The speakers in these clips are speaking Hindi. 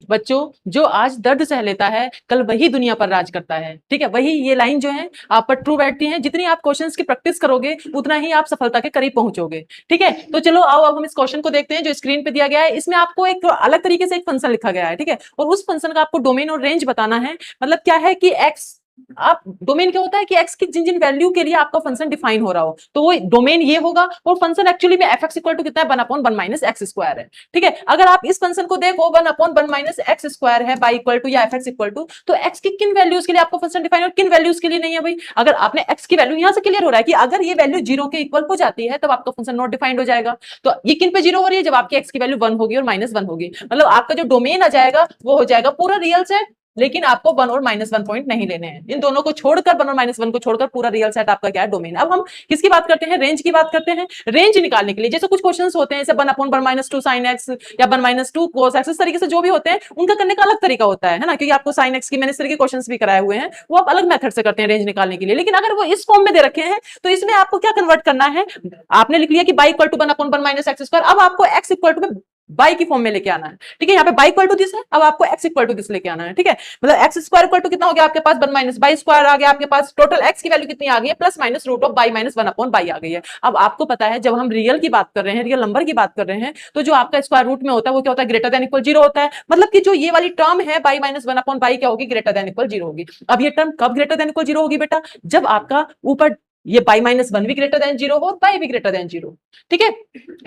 बच्चों, जो आज दर्द सह लेता है कल वही दुनिया पर राज करता है। ठीक है, वही ये लाइन जो है आप पर ट्रू बैठती है। जितनी आप क्वेश्चंस की प्रैक्टिस करोगे उतना ही आप सफलता के करीब पहुंचोगे। ठीक है, तो चलो आओ अब हम इस क्वेश्चन को देखते हैं जो स्क्रीन पे दिया गया है। इसमें आपको एक अलग तरीके से एक फंक्शन लिखा गया है। ठीक है, और उस फंक्शन का आपको डोमेन और रेंज बताना है। मतलब क्या है कि एक्स, आप डोमेन क्या होता है कि एक्स की जिन जिन वैल्यू के लिए आपका फंक्शन डिफाइन हो रहा हो, तो वो डोमेन ये होगा। और फंक्शन एक्चुअली में एफ एक्स इक्वल टू कितना है, 1/1 माइनस एक्स स्क्वायर है। ठीक है, अगर आप इस फंक्शन को देखो 1/1 माइनस एक्स स्क्वायर है बाई इक्वल टू या एफ एक्स इक्वल टू, तो एक्स की किन वैल्यूज के लिए आपको फंक्शन डिफाइन और किन वैल्यूज के लिए नहीं है भाई। अगर आपने एक्स की वैल्यू यहां से क्लियर हो रहा है कि अगर ये वैल्यू 0 के इक्वल हो जाती है तब आपका फंक्शन नॉट डिफाइंड हो जाएगा। तो ये किन पे 0 हो रही है, जब आपकी एक्स की वैल्यू 1 होगी और -1 होगी। मतलब आपका जो डोमेन आ जाएगा वो हो जाएगा पूरा रियल सेट, लेकिन आपको 1 और -1 पॉइंट नहीं लेने हैं। इन दोनों को छोड़कर, 1 और -1 को छोड़कर पूरा रियल सेट आपका क्या है, डोमेन। अब हम किसकी बात करते हैं, रेंज की बात करते हैं। रेंज निकालने के लिए जैसे कुछ क्वेश्चंस होते हैं, जैसे 1/(-2 sin x या 1-2 cos x, इस तरीके से जो भी होते हैं उनका करने का अलग तरीका होता है ना, क्योंकि आपको sin x की मैंने इस तरह के क्वेश्चंस भी कराए हुए हैं, वो आप अलग मेथड से करते हैं रेंज निकालने के लिए। लेकिन अगर वो इस फॉर्म में दे रखे हैं तो इसमें आपको क्या कन्वर्ट करना है, आपने लिख लिया कि y इक्वल टू 1/(1 - x², अब आपको x इक्वल टू बाई की फॉर्म में लेके आना है। ठीक है, यहाँ पे बाई इक्वल टू दिस है, अब आपको एक्स इक्वल टू दिस लेके आना है। ठीक है, मतलब एक्स स्क्वायर इक्वल टू कितना हो गया आपके पास, 1 माइनस बाई स्क्वायर आ गया आपके पास। टोटल एक्स की वैल्यू कितनी आ गई है, plus minus root of by minus 1/बाई आ गई है। अब आपको पता है जब हम रियल की बात कर रहे हैं, रियल नंबर की बात कर रहे हैं, तो जो आपका स्क्वायर रूट में होता है वो क्या होता है, ग्रेटर देन इक्वल 0 होता है। मतलब कि जो ये वाली टर्म है बाई माइनस 1/बाई क्या होगी, ग्रेटर देन इक्वल 0 होगी। अब ये टर्म कब ग्रेटर देन इक्वल 0 होगी बेटा, जब आपका ऊपर ये बाई -1 भी ग्रेटर देन 0 हो और बाई भी ग्रेटर देन 0। ठीक है,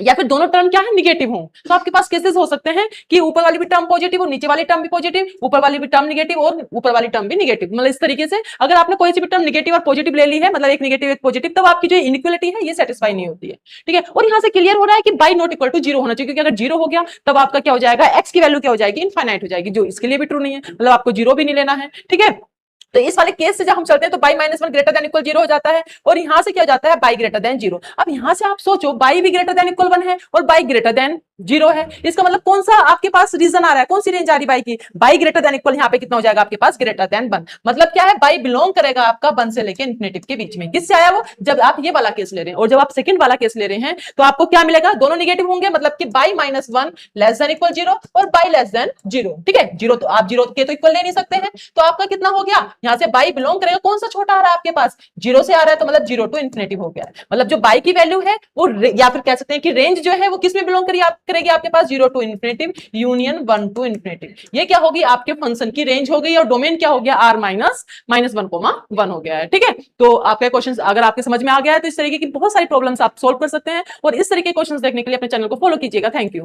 या फिर दोनों टर्म क्या है, निगेटिव हो। तो आपके पास केसेस हो सकते हैं कि ऊपर वाली भी टर्म पॉजिटिव और नीचे वाली टर्म भी पॉजिटिव, ऊपर वाली भी टर्म निगेटिव और ऊपर वाली टर्म भी निगेटिव। मतलब इस तरीके से अगर आपने कोई सी भी टर्म निगेटिव और पॉजिटिव ले ली है, मतलब एक निगेटिव एक पॉजिटिव, तब आपकी जो इनइक्वालिटी है ये सेटिस्फाई नहीं होती है। ठीक है, और यहां से क्लियर हो रहा है कि बाई नॉट इक्वल टू 0 होना चाहिए, क्योंकि अगर 0 हो गया तब आपका क्या हो जाएगा, एक्स की वैल्यू क्या हो जाएगी, इनफाइनाइट हो जाएगी, जो इसके लिए भी ट्रू नहीं है। मतलब आपको 0 भी नहीं लेना है। ठीक है, तो इस वाले केस से जब हम चलते हैं तो बाई -1 ग्रेटर देन इक्वल 0 हो जाता है, और यहां से क्या हो जाता है, बाई ग्रेटर देन 0। अब यहां से आप सोचो बाई भी ग्रेटर देन इक्वल 1 है और बाई ग्रेटर देन 0 है, इसका मतलब कौन सा आपके पास रीजन आ रहा है, कौन सी रेंज आ रही बाई की, बाई ग्रेटर देन इक्वल यहाँ पे कितना हो जाएगा आपके पास, ग्रेटर देन 1। मतलब क्या है, बाई बिलोंग करेगा आपका 1 से लेके इंफिनिटिव के बीच में। किससे आया वो, जब आप ये वाला केस ले रहे हैं। और जब आप सेकंड वाला केस ले रहे हैं तो आपको क्या मिलेगा, दोनों निगेटिव होंगे, मतलब कि बाई -1 लेस देन इक्वल 0 और बाई लेस देन 0। ठीक है, 0 तो आप 0 के तो इक्वल ले नहीं सकते हैं, तो आपका कितना हो गया, यहां से बाई बिलोंग करेगा, कौन सा छोटा आ रहा है आपके पास, 0 से आ रहा है, तो मतलब 0 टू इंफिनिटिव हो गया। मतलब जो बाई की वैल्यू है वो, या फिर कह सकते हैं कि रेंज जो है वो किस में बिलोंग करेगी आपके पास, 0 to infinitive union 1 to infinitive. ये क्या होगी, आपके फंक्शन की रेंज हो गई, और डोमेन क्या हो गया, r -1,1 हो गया है। ठीक है, तो आपका क्वेश्चन अगर आपके समझ में आ गया है तो इस तरीके की बहुत सारी प्रॉब्लम्स आप सोल्व कर सकते हैं, और इस तरीके के क्वेश्चंस देखने के लिए अपने चैनल को फॉलो कीजिएगा। Thank you.